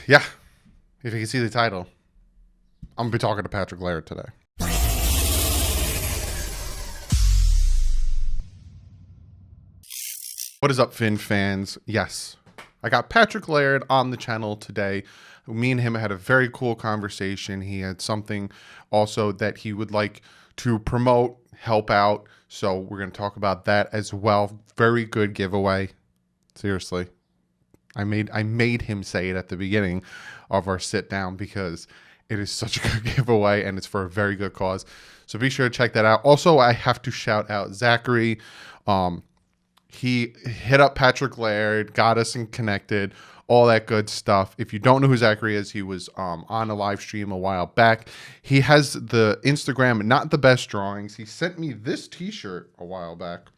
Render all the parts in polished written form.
Yeah, if you can see the title, I'm gonna be talking to Patrick Laird today. What is up, Finn fans? Yes, I got Patrick Laird on the channel today. Me and him had a very cool conversation. He had something also that he would like to promote, help out. So we're going to talk about that as well. Very good giveaway. Seriously. I made him say it at the beginning of our sit down because it is such a good giveaway and it's for a very good cause. So be sure to check that out. Also, I have to shout out Zachary. He hit up Patrick Laird, got us connected, all that good stuff. If you don't know who Zachary is, he was on a live stream a while back. He has the Instagram, not the best drawings. He sent me this t-shirt a while back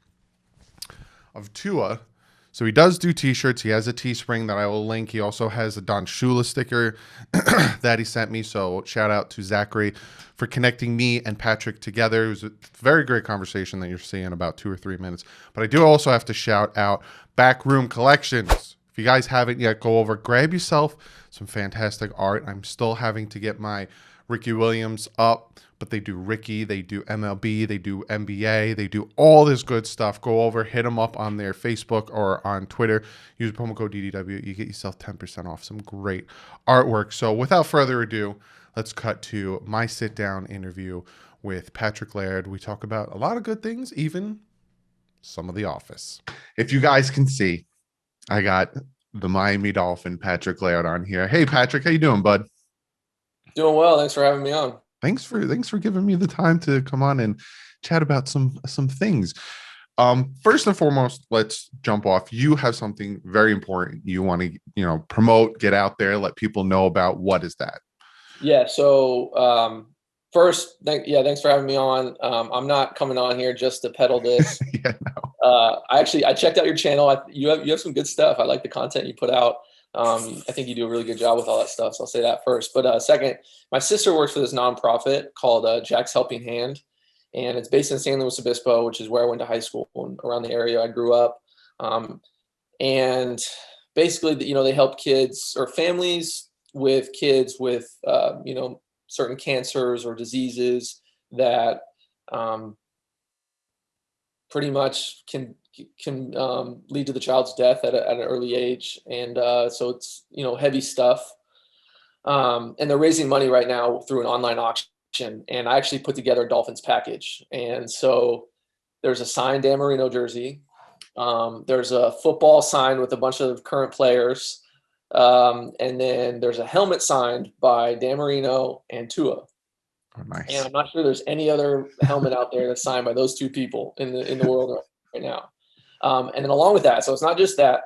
of Tua. So he does do t-shirts. He has a Teespring that I will link. He also has a Don Shula sticker that he sent me. So shout out to Zachary for connecting me and Patrick together. It was a very great conversation that you're seeing in about 2 or 3 minutes. But I do also have to shout out Backroom Collections. If you guys haven't yet, go over, grab yourself some fantastic art. I'm still having to get my Ricky Williams up, but they do Ricky, they do MLB, they do NBA, they do all this good stuff. Go over, hit them up on their Facebook or on Twitter. Use promo code DDW. You get yourself 10% off some great artwork. So without further ado, let's cut to my sit-down interview with Patrick Laird. We talk about a lot of good things, even some of The Office. If you guys can see, I got the Miami Dolphin Patrick Laird on here. Hey, Patrick, how you doing, bud? Doing well. Thanks for having me on. Thanks for giving me the time to come on and chat about some things. First and foremost, let's jump off. You have something very important you want to, promote, get out there, let people know about. What is that? Yeah. So first, thanks for having me on. I'm not coming on here just to peddle this. Yeah, no. I checked out your channel. You have some good stuff. I like the content you put out. I think you do a really good job with all that stuff. So I'll say that first. But second, my sister works for this nonprofit called Jack's Helping Hand, and it's based in San Luis Obispo, which is where I went to high school and around the area I grew up. And basically, they help kids or families with kids with certain cancers or diseases that pretty much can lead to the child's death at an early age. And so it's, heavy stuff. And they're raising money right now through an online auction. And I actually put together a Dolphins package. And so there's a signed Dan Marino jersey. There's a football signed with a bunch of current players. And then there's a helmet signed by Dan Marino and Tua. Oh, nice. And I'm not sure there's any other helmet out there that's signed by those two people in the world right now. And then along with that, so it's not just that.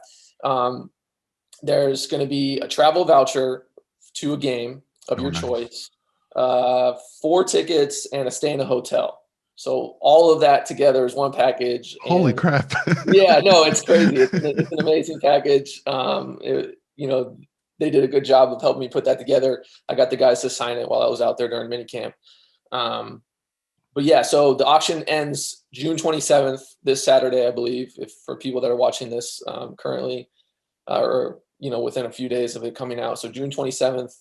There's going to be a travel voucher to a game of your choice, 4 tickets, and a stay in a hotel. So all of that together is one package. Holy crap! Yeah, no, it's crazy. It's an amazing package. They did a good job of helping me put that together. I got the guys to sign it while I was out there during minicamp. But yeah, so the auction ends June 27th, this Saturday, I believe, if for people that are watching this currently, or within a few days of it coming out. So June 27th,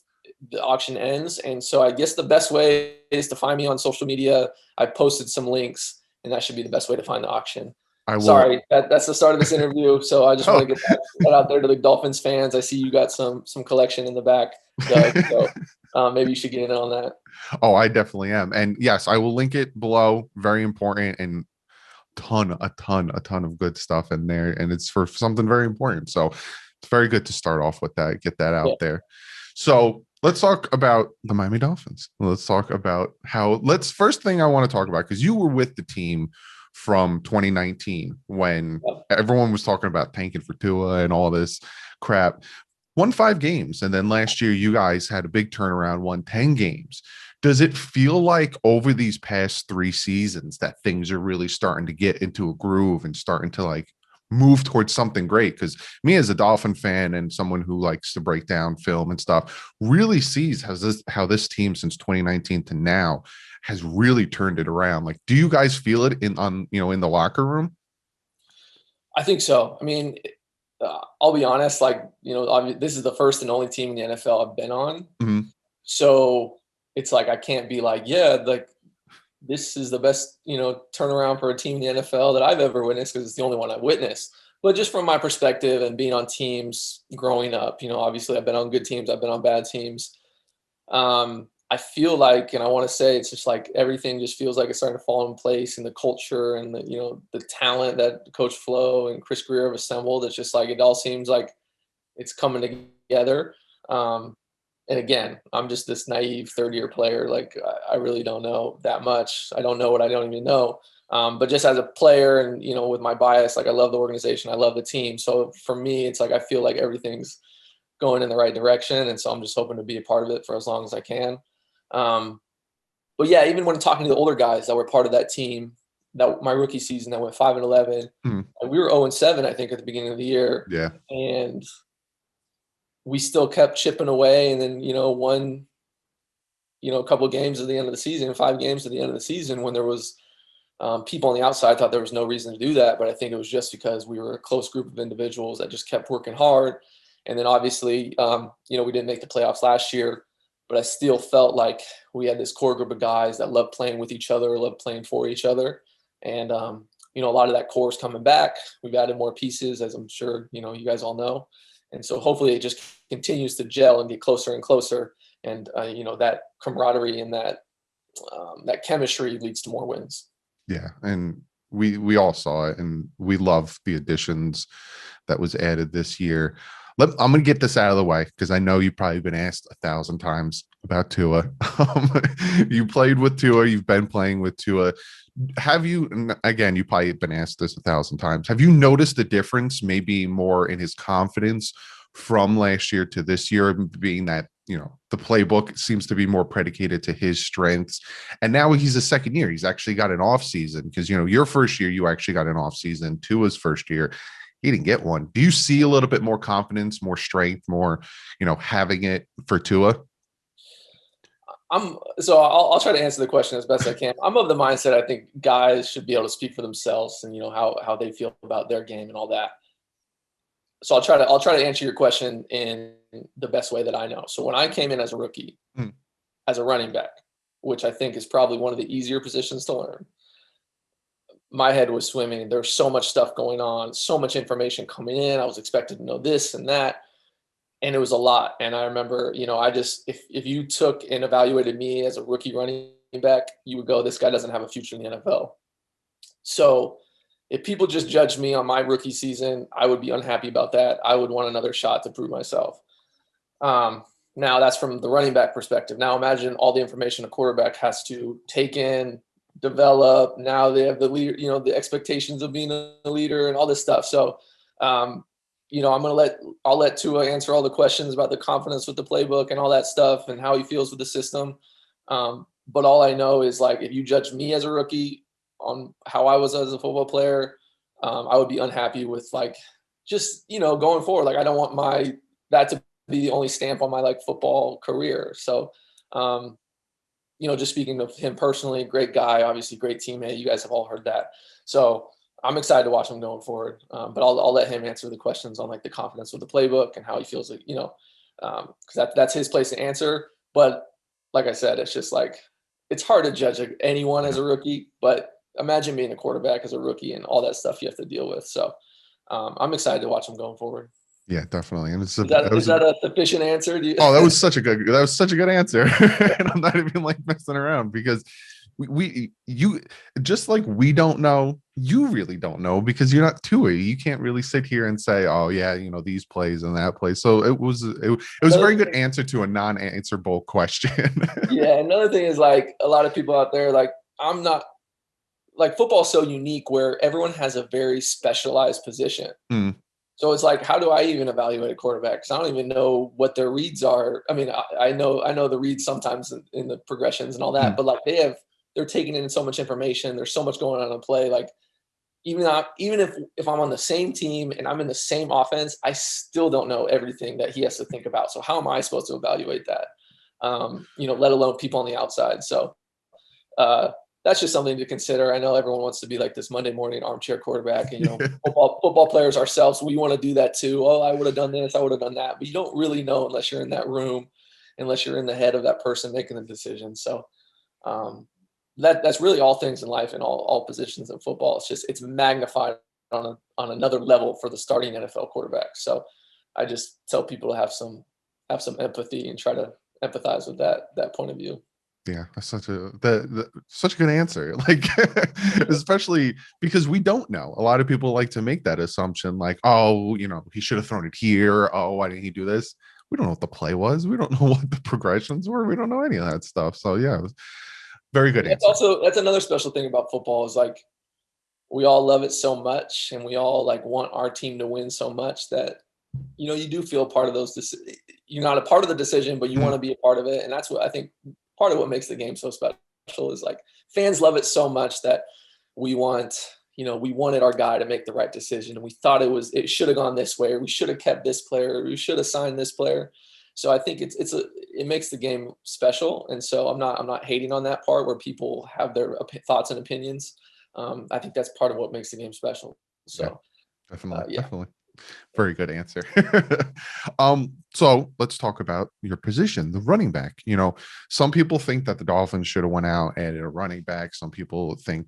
the auction ends. And so I guess the best way is to find me on social media. I posted some links, and that should be the best way to find the auction. Sorry, that's the start of this interview. So I just want to get that out there to the Dolphins fans. I see you got some collection in the back, Doug, so maybe you should get in on that. Oh, I definitely am. And yes, I will link it below. Very important, and a ton of good stuff in there. And it's for something very important. So it's very good to start off with that, get that out there. So let's talk about the Miami Dolphins. Let's talk about first thing I want to talk about, because you were with the team from 2019 when everyone was talking about tanking for Tua and all this crap. Won 5 games, and then last year you guys had a big turnaround, won 10 games. Does it feel like over these past 3 seasons that things are really starting to get into a groove and starting to move towards something great? Because me as a Dolphin fan and someone who likes to break down film and stuff really sees how this team since 2019 to now has really turned it around. Do you guys feel it in the locker room? I think so. I mean, I'll be honest, like, this is the first and only team in the NFL I've been on. Mhm. So it's like, I can't be like, yeah, like this is the best, turnaround for a team in the NFL that I've ever witnessed, because it's the only one I've witnessed. But just from my perspective and being on teams growing up, obviously I've been on good teams, I've been on bad teams. I feel like, and I want to say, it's just like everything just feels like it's starting to fall in place, and the culture and the talent that Coach Flo and Chris Greer have assembled. It's just like, it all seems like it's coming together. And again, I'm just this naive third-year player. Like, I really don't know that much. I don't know what I don't even know. But just as a player and, with my bias, like, I love the organization, I love the team. So for me, it's like, I feel like everything's going in the right direction. And so I'm just hoping to be a part of it for as long as I can. But yeah, even when talking to the older guys that were part of that team, that my rookie season that went 5-11, Mhm. and we were 0-7, I think, at the beginning of the year. Yeah. And we still kept chipping away, and then, won, a couple of games at the end of the season, 5 games at the end of the season, when there was people on the outside thought there was no reason to do that. But I think it was just because we were a close group of individuals that just kept working hard. And then obviously, we didn't make the playoffs last year, but I still felt like we had this core group of guys that loved playing with each other, loved playing for each other. And, a lot of that core is coming back. We've added more pieces, as I'm sure, you guys all know. And so hopefully it just continues to gel and get closer and closer. And, that camaraderie and that chemistry leads to more wins. Yeah. And we all saw it, and we love the additions that was added this year. I'm going to get this out of the way, because I know you've probably been asked 1,000 times about Tua. You played with Tua. You've been playing with Tua. Have you, and again, you probably been asked this 1,000 times, have you noticed the difference, maybe more in his confidence from last year to this year, being that, the playbook seems to be more predicated to his strengths? And now he's a second year. He's actually got an off season, because, your first year, you actually got an off season. Tua's first year, he didn't get one. Do you see a little bit more confidence, more strength, more, having it for Tua? I'll try to answer the question as best I can. I'm of the mindset, I think guys should be able to speak for themselves, and how they feel about their game and all that. So I'll try to answer your question in the best way that I know. So when I came in as a rookie, as a running back, which I think is probably one of the easier positions to learn, my head was swimming. There's so much stuff going on, so much information coming in. I was expected to know this and that, and it was a lot. And I remember, if you took and evaluated me as a rookie running back, you would go, this guy doesn't have a future in the NFL. So if people just judged me on my rookie season, I would be unhappy about that. I would want another shot to prove myself. Now that's from the running back perspective. Now imagine all the information a quarterback has to take in, develop. Now they have the leader, the expectations of being a leader and all this stuff. So, I'll let Tua answer all the questions about the confidence with the playbook and all that stuff and how he feels with the system. But all I know is, like, if you judge me as a rookie on how I was as a football player, I would be unhappy with, like, just, going forward. Like, I don't want that to be the only stamp on my, like, football career. So, just speaking of him personally, great guy, obviously great teammate. You guys have all heard that. So I'm excited to watch him going forward. But I'll let him answer the questions on, like, the confidence with the playbook and how he feels, like, because that's his place to answer. But like I said, it's just like, it's hard to judge anyone as a rookie, but imagine being a quarterback as a rookie and all that stuff you have to deal with. So I'm excited to watch him going forward. Yeah, definitely. And is that a sufficient answer? Oh, that was such a good answer. And I'm not even, like, messing around, because you just like, we don't know, you really don't know, because you're not Tua. You can't really sit here and say, oh yeah, these plays and that play. So it was a very good answer to a non-answerable question. Yeah. Another thing is, like, a lot of people out there, like, I'm not, like, football is so unique where everyone has a very specialized position. So it's like, how do I even evaluate a quarterback? Because I don't even know what their reads are. I mean, I know the reads sometimes in the progressions and all that, but, like, they're taking in so much information. There's so much going on in play. Like, even if I'm on the same team and I'm in the same offense, I still don't know everything that he has to think about. So how am I supposed to evaluate that? Let alone people on the outside. So that's just something to consider. I know everyone wants to be like this Monday morning armchair quarterback, and football players ourselves, we want to do that too. Oh, I would have done this, I would have done that, but you don't really know unless you're in that room, unless you're in the head of that person making the decision. So that's really all things in life and all positions in football. It's magnified on another level for the starting NFL quarterback. So I just tell people to have some empathy and try to empathize with that point of view. Yeah, that's such a good answer. Like, especially because we don't know. A lot of people like to make that assumption, like, oh, he should have thrown it here. Oh, why didn't he do this? We don't know what the play was. We don't know what the progressions were. We don't know any of that stuff. So yeah, it was very good answer. That's another special thing about football is like we all love it so much, and we all like want our team to win so much that you do feel part of those. You're not a part of the decision, but you want to be a part of it, and that's what I think. Part of what makes the game so special is like fans love it so much that we wanted our guy to make the right decision, and we thought it should have gone this way, or we should have kept this player, or we should have signed this player. So I think it makes the game special, and so I'm not hating on that part where people have their thoughts and opinions. I think that's part of what makes the game special. So yeah, definitely. Very good answer. So let's talk about your position, the running back. Some people think that the Dolphins should have went out and added a running back. Some people think,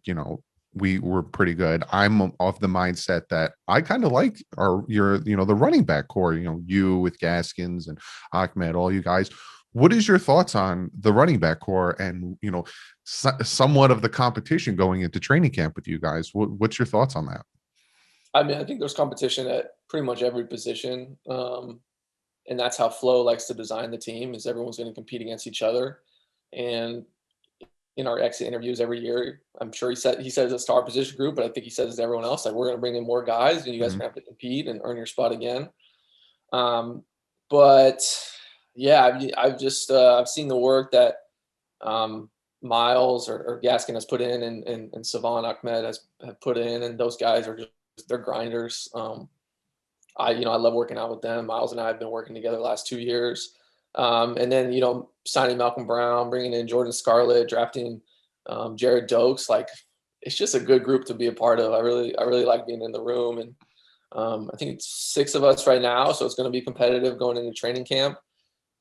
we were pretty good. I'm of the mindset that I kind of like the running back core, you with Gaskins and Ahmed, all you guys. What is your thoughts on the running back core and, somewhat of the competition going into training camp with you guys? What's your thoughts on that? I mean, I think there's competition at pretty much every position. And that's how Flo likes to design the team is everyone's going to compete against each other. And in our exit interviews every year, I'm sure he says it's to our position group, but I think he says to everyone else, like, we're going to bring in more guys and you guys are going to have to compete and earn your spot again. But yeah, I've seen the work that Miles or Gaskin has put in and Savon Ahmed have put in, and those guys are they're grinders. I love working out with them. Miles and I have been working together the last 2 years. And then, signing Malcolm Brown, bringing in Jordan Scarlett, drafting Jared Dokes, like it's just a good group to be a part of. I really like being in the room, and I think it's 6 of us right now, so it's going to be competitive going into training camp.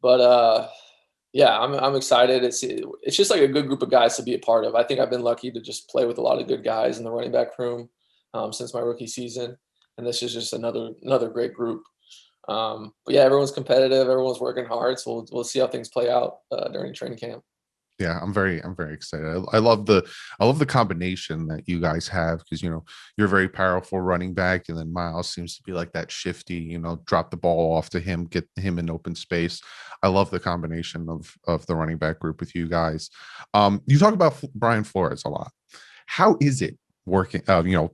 But yeah, I'm excited. It's just like a good group of guys to be a part of. I think I've been lucky to just play with a lot of good guys in the running back room since my rookie season, and this is just another great group. But yeah, everyone's competitive, everyone's working hard, so we'll see how things play out during training camp. Yeah, I'm very excited. I love the combination that you guys have because you're a very powerful running back, and then Miles seems to be like that shifty, drop the ball off to him, get him in open space. I love the combination of the running back group with you guys. You talk about Brian Flores a lot. How is it working,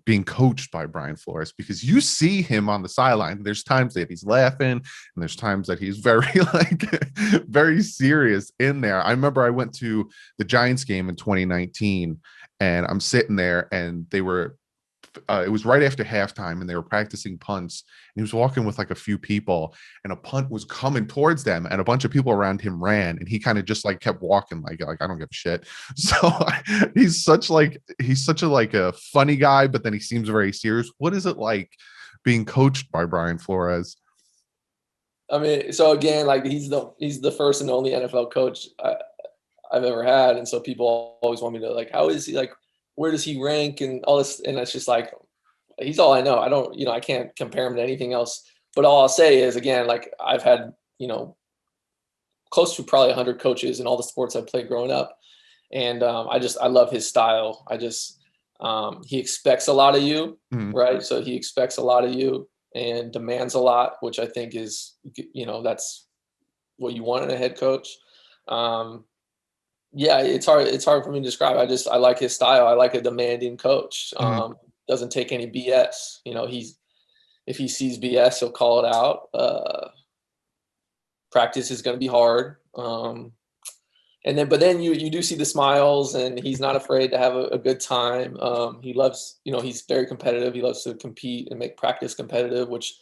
being coached by Brian Flores? Because you see him on the sideline. There's times that he's laughing, and there's times that he's very very serious in there. I remember I went to the Giants game in 2019, and I'm sitting there, and they were. It was right after halftime, and they were practicing punts. And he was walking with like a few people, and a punt was coming towards them, and a bunch of people around him ran, and he kind of just like kept walking, like I don't give a shit. So he's such a funny guy, but then he seems very serious. What is it like being coached by Brian Flores? I mean, so again, like he's the first and only NFL coach I've ever had, and so people always want me to like, how is he, like, where does he rank and all this? And it's just like, he's all I know. I don't, I can't compare him to anything else. But all I'll say is, again, like I've had, close to probably 100 coaches in all the sports I've played growing up. And I love his style. He expects a lot of you, right? So he expects a lot of you and demands a lot, which I think is, that's what you want in a head coach. Yeah, it's hard for me to describe. I like his style. I like a demanding coach. Doesn't take any BS. If he sees BS, he'll call it out. Practice is going to be hard. But then you do see the smiles, and he's not afraid to have a good time. He loves, he's very competitive. He loves to compete and make practice competitive, which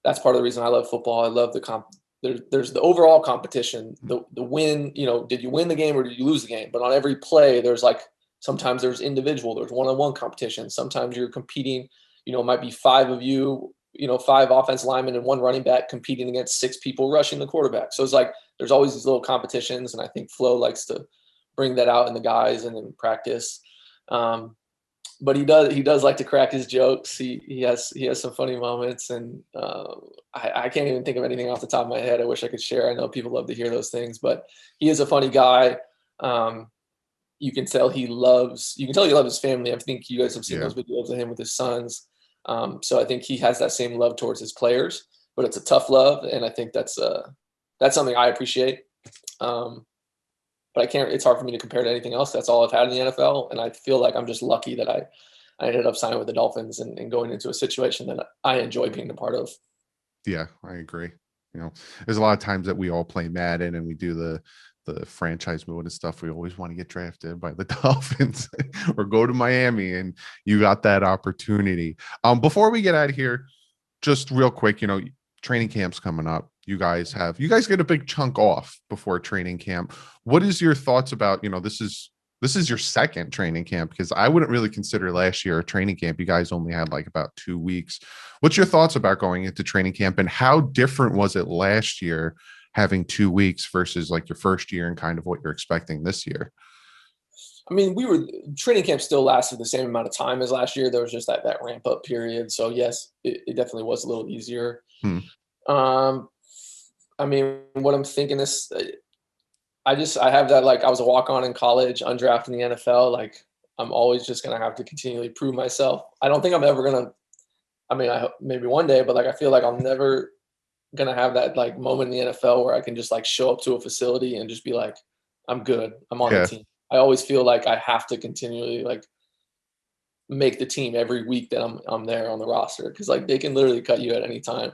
that's part of the reason I love football. I love the there's the overall competition, the win, did you win the game or did you lose the game? But on every play, there's like Sometimes there's individual, there's one-on-one competition. Sometimes you're competing, it might be five of you, five offensive linemen and one running back competing against six people rushing the quarterback. So it's like there's always these little competitions, and I think Flo likes to bring that out in the guys and in practice. But he does like to crack his jokes. He has some funny moments, and I can't even think of anything off the top of my head I wish I could share. I know people love to hear those things, but he is a funny guy. You can tell he loves his family. I think you guys have seen those videos of him with his sons. So I think he has that same love towards his players, but it's a tough love, and I think that's something I appreciate. But it's hard for me to compare to anything else. That's all I've had in the NFL, and I feel like I'm just lucky that I ended up signing with the Dolphins and going into a situation that I enjoy being a part of. Yeah, I agree. There's a lot of times that we all play Madden and we do the franchise mode and stuff. We always want to get drafted by the Dolphins or go to Miami, and you got that opportunity. Before we get out of here, just real quick, training camp's coming up. You guys get a big chunk off before training camp. What is your thoughts about, this is your second training camp, because I wouldn't really consider last year a training camp. You guys only had like about 2 weeks. What's your thoughts about going into training camp, and how different was it last year having 2 weeks versus like your first year and kind of what you're expecting this year? I mean, training camp still lasted the same amount of time as last year. There was just that ramp up period. So yes, it definitely was a little easier. I mean, what I'm thinking is, I have that, like, I was a walk-on in college, undrafted in the NFL. Like, I'm always just going to have to continually prove myself. I don't think I'm ever going to, I hope maybe one day, but like, I feel like I'm never going to have that like moment in the NFL where I can just like show up to a facility and just be like, I'm good. I'm on the team. I always feel like I have to continually like make the team every week that I'm there on the roster. Cause like they can literally cut you at any time.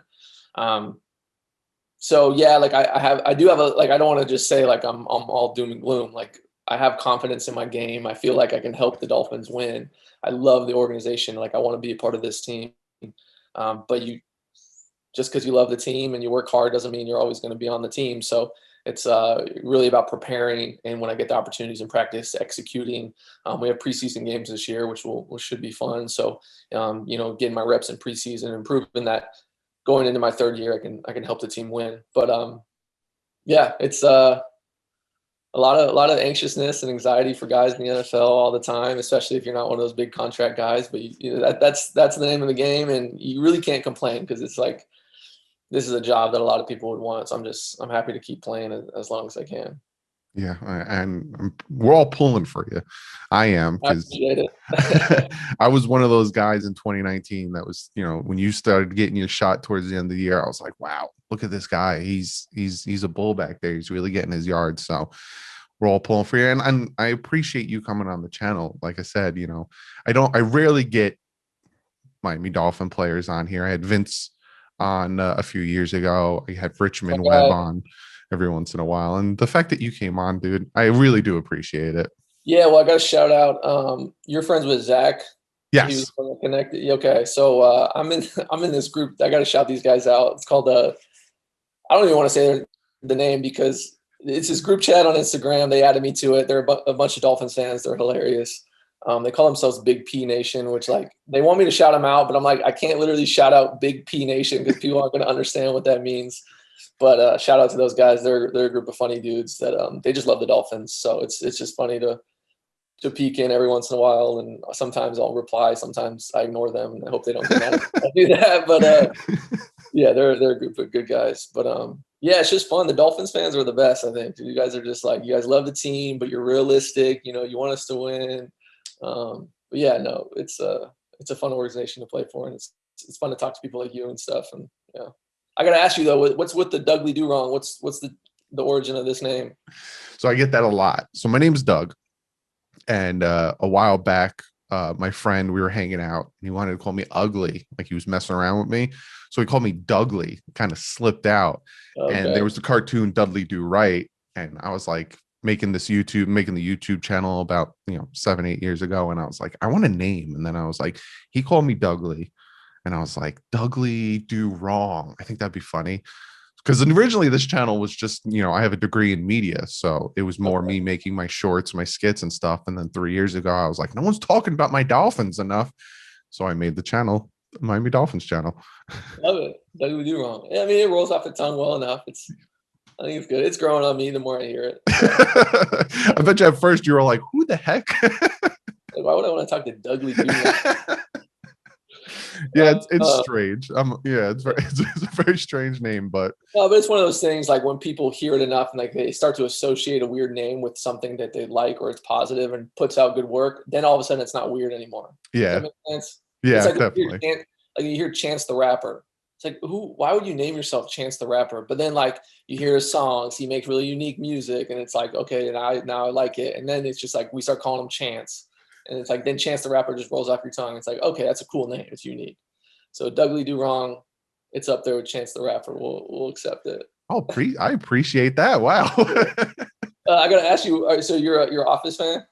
So yeah, like I do have I don't want to just say like I'm all doom and gloom. Like I have confidence in my game. I feel like I can help the Dolphins win. I love the organization. Like I want to be a part of this team. But just because you love the team and you work hard doesn't mean you're always going to be on the team. So it's really about preparing. And when I get the opportunities in practice, executing. We have preseason games this year, which should be fun. So, getting my reps in preseason, improving that. Going into my third year, I can help the team win. But yeah, it's a lot of anxiousness and anxiety for guys in the NFL all the time, especially if you're not one of those big contract guys. But that's the name of the game, and you really can't complain because it's like this is a job that a lot of people would want. So I'm happy to keep playing as long as I can. Yeah, and we're all pulling for you. I am, because I was one of those guys in 2019 that was, when you started getting your shot towards the end of the year, I was like, wow, look at this guy. He's a bull back there. He's really getting his yards. So we're all pulling for you, and I appreciate you coming on the channel. Like I said, I rarely get Miami Dolphin players on here. I had Vince on a few years ago. I had Richmond Webb on every once in a while, and the fact that you came on, dude, I really do appreciate it. Yeah, well, I got to shout out. You're friends with Zach. Yes, he was connected. Okay, so I'm in this group. I got to shout these guys out. It's called I don't even want to say the name because it's this group chat on Instagram. They added me to it. They're a bunch of Dolphins fans. They're hilarious. They call themselves Big P Nation, which like they want me to shout them out, but I'm like I can't literally shout out Big P Nation because people aren't going to understand what that means. But shout out to those guys. They're a group of funny dudes that they just love the Dolphins. So it's just funny to peek in every once in a while, and sometimes I'll reply. Sometimes I ignore them, and I hope they don't get mad if I do that. But yeah, they're a group of good guys. But yeah, it's just fun. The Dolphins fans are the best. I think you guys are just like you guys love the team, but you're realistic. You want us to win. But yeah, no, it's a fun organization to play for, and it's fun to talk to people like you and stuff. And yeah. I got to ask you though, what's with the DouglieDoWrong? What's the origin of this name? So I get that a lot. So my name is Doug, and a while back, my friend, we were hanging out, and he wanted to call me ugly, like he was messing around with me. So he called me Douglie, kind of slipped out. Okay. And there was the cartoon Dudley Do Right, and I was like making the YouTube channel about 7-8 years ago, and I was like, I want a name, and then I was like, he called me Douglie. And I was like, DouglieDoWrong. I think that'd be funny. Because originally this channel was just, I have a degree in media. So it was more Okay. me making my shorts, my skits and stuff. And then 3 years ago, I was like, no one's talking about my Dolphins enough. So I made the channel, Miami Dolphins channel. Love it. DouglieDoWrong. Yeah, I mean, it rolls off the tongue well enough. I think it's good. It's growing on me the more I hear it. I bet you at first you were like, who the heck? Like, why would I want to talk to DouglieDoWrong? Yeah, it's strange. Yeah, it's a very strange name, but No, but it's one of those things like when people hear it enough and like they start to associate a weird name with something that they like or it's positive and puts out good work, then all of a sudden it's not weird anymore. Does yeah, that make sense? yeah, It's like definitely. you hear Chance the Rapper. It's like why would you name yourself Chance the Rapper? But then like you hear his songs, he makes really unique music, and it's like, okay, now I like it. And then it's just like we start calling him Chance. And it's like then Chance the Rapper just rolls off your tongue. It's like, okay, that's a cool name. It's unique. So DouglieDoWrong, it's up there with Chance the Rapper. We'll accept it. Oh, I appreciate that. Wow. I gotta ask you. So you're an Office fan?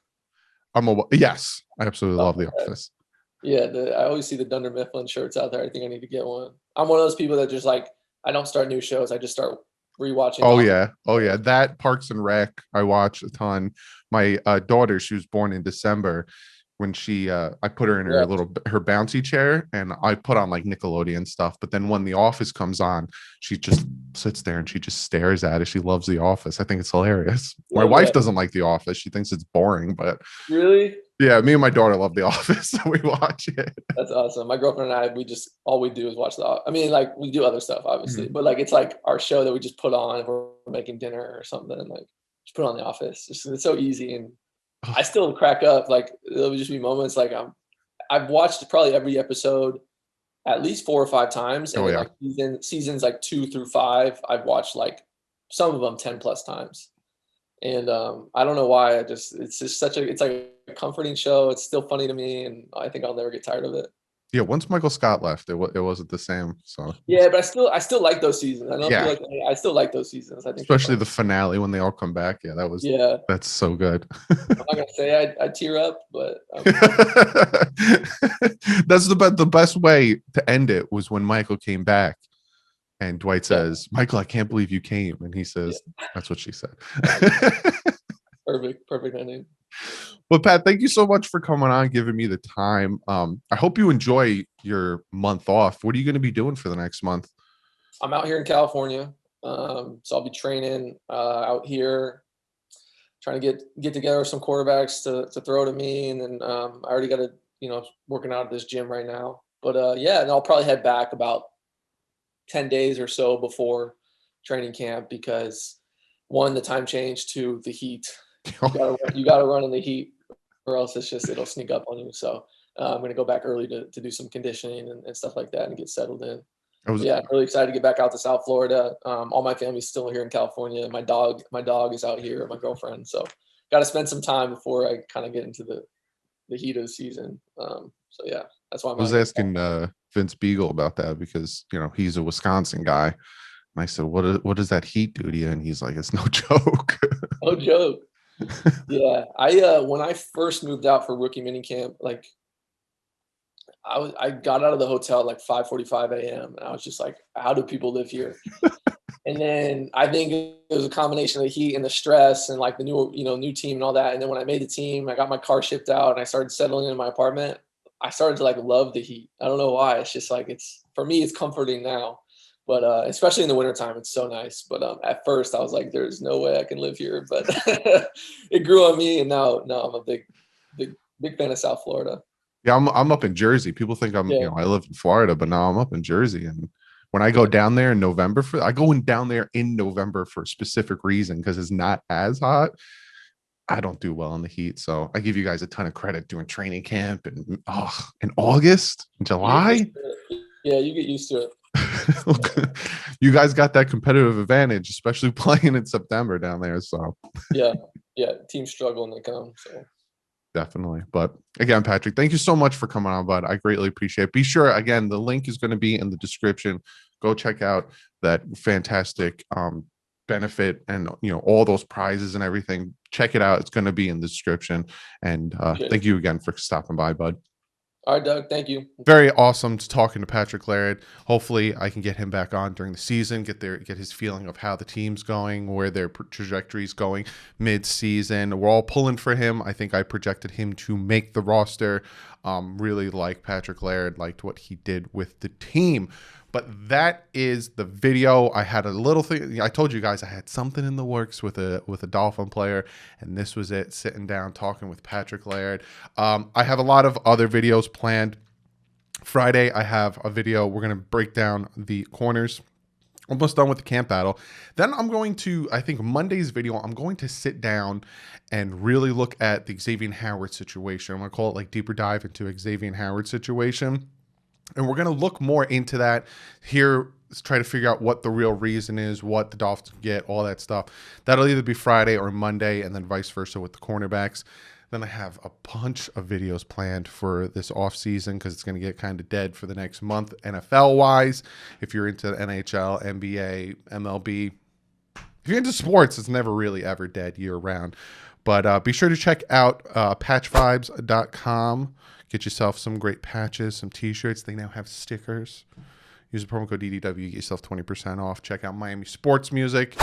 Yes, I absolutely love The Okay. Office. Yeah, I always see the Dunder Mifflin shirts out there. I think I need to get one. I'm one of those people that just like I don't start new shows. I just start rewatching. Oh Office. yeah, oh yeah. That Parks and Rec, I watch a ton. My daughter, she was born in December. When I put her in Yeah. her bouncy chair, and I put on like Nickelodeon stuff. But then when The Office comes on, she just sits there and she just stares at it. She loves The Office. I think it's hilarious. My Love wife that. doesn't like The Office. She thinks it's boring, but Really? yeah, me and my daughter love The Office, so we watch it. That's awesome. My girlfriend and I, all we do is watch I mean, like we do other stuff, obviously, Mhm. but like it's like our show that we just put on if we're making dinner or something, and like just put on The Office. It's so easy, and I still crack up. Like there'll just be moments like I've watched probably every episode at least 4 or 5 times, and Oh then yeah. like seasons like 2 through 5, I've watched like some of them 10 plus times. And I don't know why. It's just it's like a comforting show. It's still funny to me, and I think I'll never get tired of it. Yeah, once Michael Scott left, it wasn't the same. So Yeah, but I still like those seasons. I know people yeah, like I still like those seasons. I think they're especially funny. the finale when they all come back. Yeah, Yeah, that's so good. I'm not gonna say I tear up, but That's the best way to end it was when Michael came back and Dwight yeah, says, Michael, I can't believe you came. And he yeah, says, that's what she said. perfect ending. Well, Pat, thank you so much for coming on, giving me the time. I hope you enjoy your month off. What are you going to be doing for the next month? I'm out here in California, so I'll be training out here, trying to get together with some quarterbacks to throw to me, and then I already got working out at this gym right now. But yeah, and I'll probably head back about 10 days or so before training camp because one, the time change, two, the heat. You gotta run in the heat, or else it'll sneak up on you. So I'm gonna go back early to do some conditioning and stuff like that and get settled in. I was Yeah, I'm really excited to get back out to South Florida. All my family's still here in California. My dog is out here, my girlfriend. So got to spend some time before I kind of get into the heat of the season. So yeah, that's why I'm I out was here. asking Vince Beagle about that because he's a Wisconsin guy, and I said, "What does that heat do to you?" And he's like, "It's no joke." No joke. Yeah, when I first moved out for rookie minicamp, like I got out of the hotel at like 5:45 a.m. and I was just like, how do people live here? And then I think it was a combination of the heat and the stress and like the new team and all that. And then when I made the team, I got my car shipped out and I started settling in my apartment. I started to like love the heat. I don't know why. It's just like for me, it's comforting now. But especially in the wintertime, it's so nice. But at first I was like, there's no way I can live here. But it grew on me, and now I'm a big fan of South Florida. Yeah, I'm up in Jersey. People think Yeah, I live in Florida, but now I'm up in Jersey. And when I go yeah, down there in November I go down there in November for a specific reason because it's not as hot. I don't do well in the heat. So I give you guys a ton of credit doing training camp and in August, you get used July. to it. Yeah, you get used to it. You guys got that competitive advantage, especially playing in September down there. So Yeah, yeah. Teams struggle when they come. So definitely. But again, Patrick, thank you so much for coming on, bud. I greatly appreciate it. Be sure, again, the link is going to be in the description. Go check out that fantastic benefit and all those prizes and everything. Check it out. It's going to be in the description. And appreciate it. thank you again for stopping by, bud. All right, Doug. Thank you. Very awesome talking to Patrick Laird. Hopefully, I can get him back on during the season, get his feeling of how the team's going, where their trajectory is going mid-season. We're all pulling for him. I think I projected him to make the roster. Really like Patrick Laird, liked what he did with the team. But that is the video. I had a little thing. I told you guys I had something in the works with a Dolphin player, and this was it. Sitting down talking with Patrick Laird. I have a lot of other videos planned. Friday, I have a video. We're gonna break down the corners. Almost done with the camp battle. Then I'm going to, I think Monday's video, I'm going to sit down and really look at the Xavier Howard situation. I'm gonna call it like deeper dive into Xavier Howard situation. And we're going to look more into that here, try to figure out what the real reason is, what the Dolphins get, all that stuff. That'll either be Friday or Monday, and then vice versa with the cornerbacks. Then I have a bunch of videos planned for this offseason because it's going to get kind of dead for the next month NFL-wise. If you're into NHL, NBA, MLB, if you're into sports, it's never really ever dead year-round. But be sure to check out patchvibes.com. Get yourself some great patches, some t-shirts. They now have stickers. Use the promo code DDW, get yourself 20% off. Check out Miami Sports Music.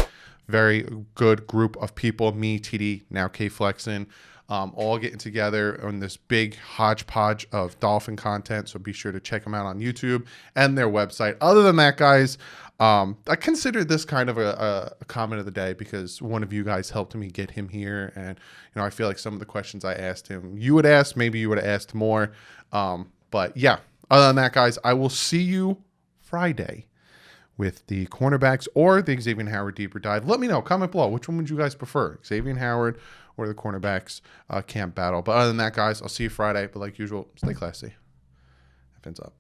Very good group of people. Me, TD, now K-Flexin. All getting together on this big hodgepodge of Dolphin content. So be sure to check them out on YouTube and their website. Other than that, guys, I consider this kind of a comment of the day because one of you guys helped me get him here. And, I feel like some of the questions I asked him, you would ask, maybe you would have asked more. But yeah, other than that, guys, I will see you Friday with the cornerbacks or the Xavier Howard deeper dive. Let me know. Comment below. Which one would you guys prefer? Xavier Howard or the cornerbacks camp battle? But other than that, guys, I'll see you Friday. But like usual, stay classy. Fins up.